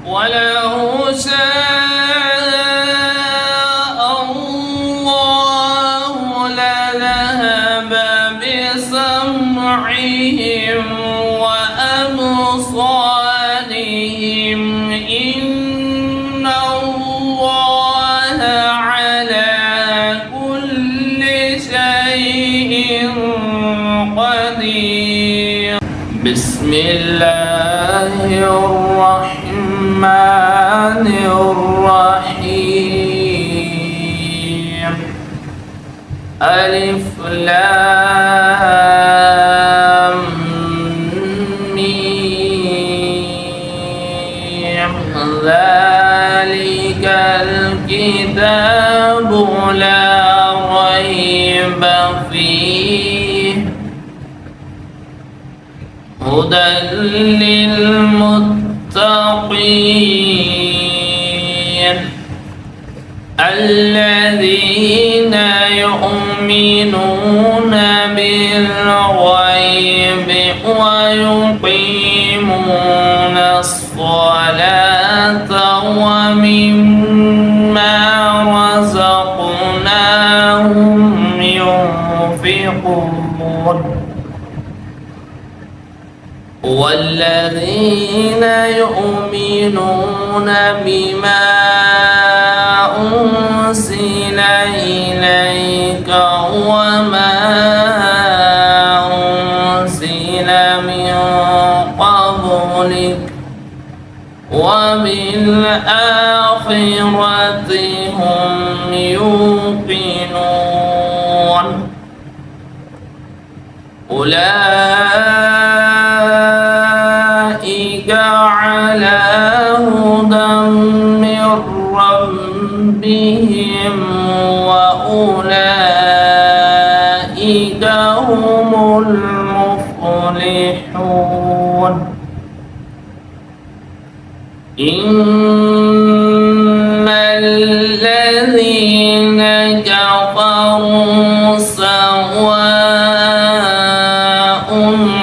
ولو شاء الله لذهب بسمعهم وأبصارهم إن الله على كل شيء قدير. بسم الله الرحمن الرحيم. ألف لام ميم ذلك الكتاب لا ريب فيه هدى للمتقين الذين يؤمنون بالغيب ويقيمون الصلاة ومما رزقناهم ينفقون والذين يؤمنون بما أنزل إليك وما أنزل من قبلك وبالآخرة هم يوقنون أولئك على هدى من ربهم وأولئك هم المفلحون. إن الذين كفروا سواء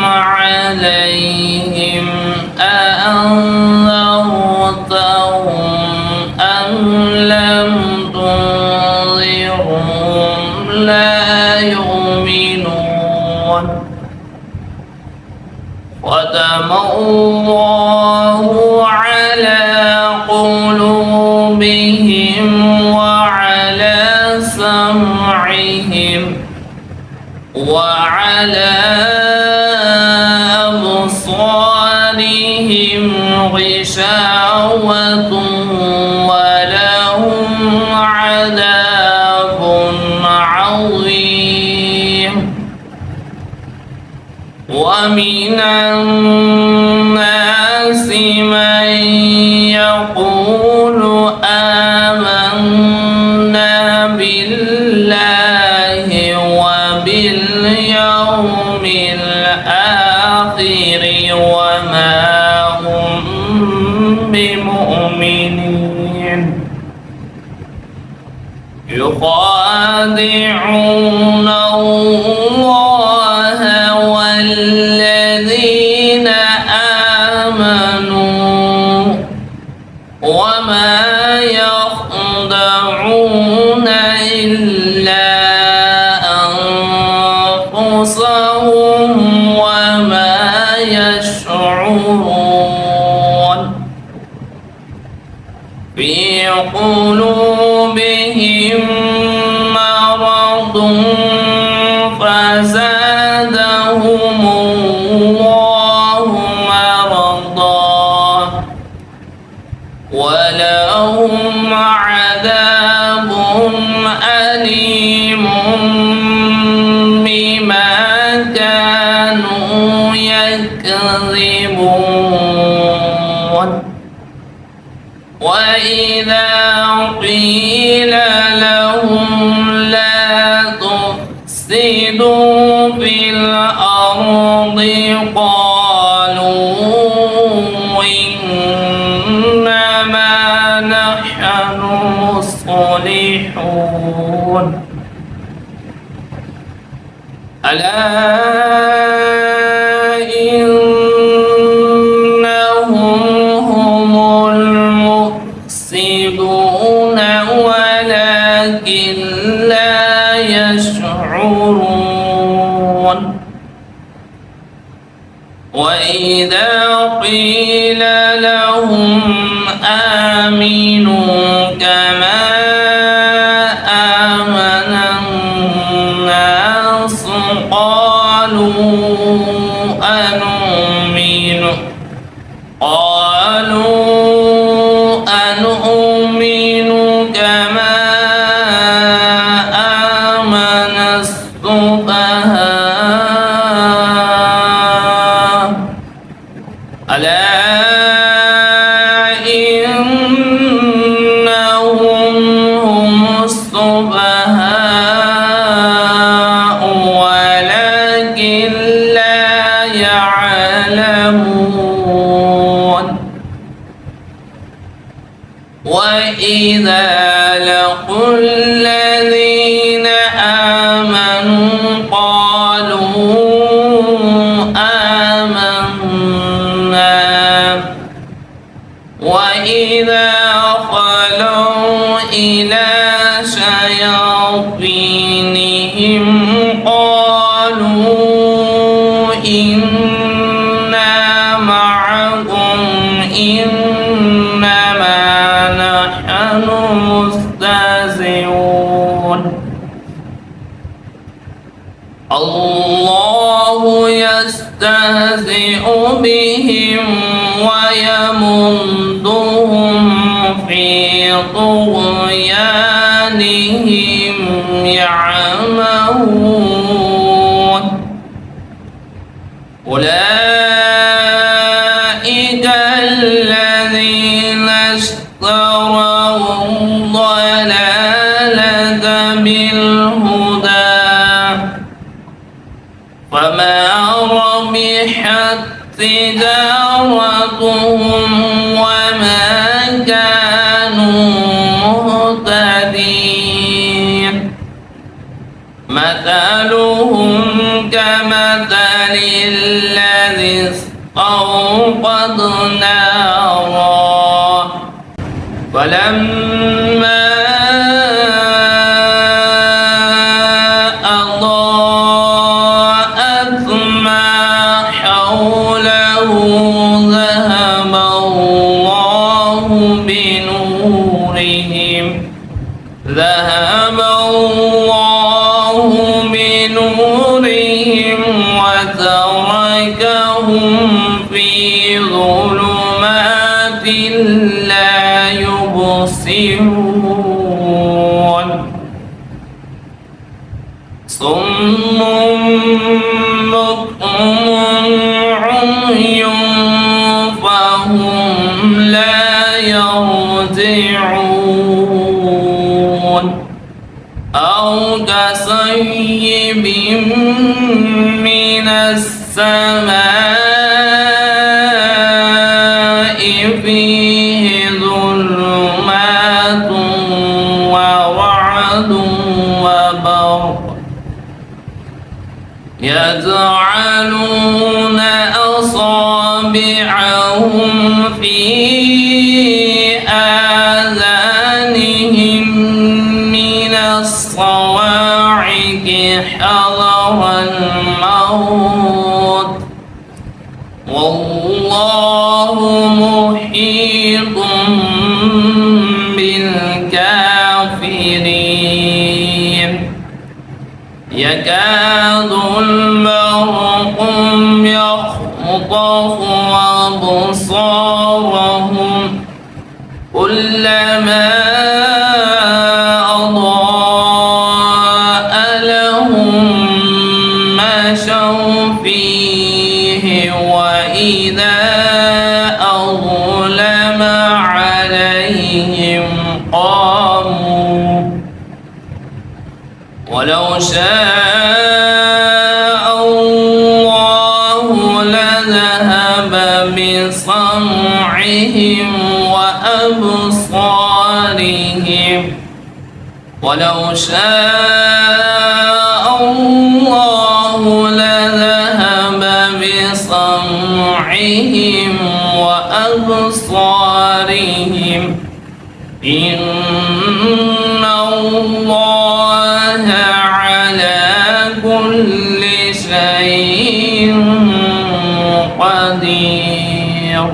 عليهم أأنذرتهم أم لم تنذرهم لا يؤمنون. ختم الله على قلوبهم وعلى سمعهم وعلى أبصارهم غشاوة ولهم عذاب عظيم. ومن الناس من يقول آمنا بالله وباليوم الآخر وما هم بمؤمنين يخادعون الله والذين آمنوا وما يخدعون إلا أنفسهم وما يشعرون. في قلوبهم مرض فزادهم الله مرضا ولهم عذاب أليم بما كانوا يكذبون. وإذا قيل لهم لا تفسدوا في الأرض قالوا إنما نحن مصلحون. ألا إنهم هم المفسدون ولكن لا يشعرون وإذا قيل لهم آمنوا كما آمن الناس قالوا أنؤمن كما آمن السفهاء ألا إنهم هم السفهاء ولكن لا يعلمون وإذا لقوا الذين آمنوا قالوا آمنا وإذا خلوا إلى شياطينهم قالوا إنا معكم إنما نحن مستهزئون الله يستهزئ بهم ويمدهم في طغيانهم يعمهون أولئك الذين اشتروا الضلالة بالهدى فما ربحت تجارتهم وما كانوا مهتدين مثلهم كمثل الذي استوقد نارا فلما أضاءت ما حوله ذهب الله بنورهم وتركهم في ظلمات لا يبصرون صم بكم عمي فهم لا يرجعون أو كصيب من السماء فيه ظلمات ورعد وبرق يجعلون أصابعهم في آذانهم من الصواعق حذر الموت والله محيط بالكافرين يكاد البرق يخطف أبصارهم كلما أضاء لهم مشوا فيه وإذا أظلم عليهم قاموا ولو شاء الله لذهب بسمعهم وأبصارهم ولو شاء الله لذهب بسمعهم وأبصارهم إن الله على كل شيء قدير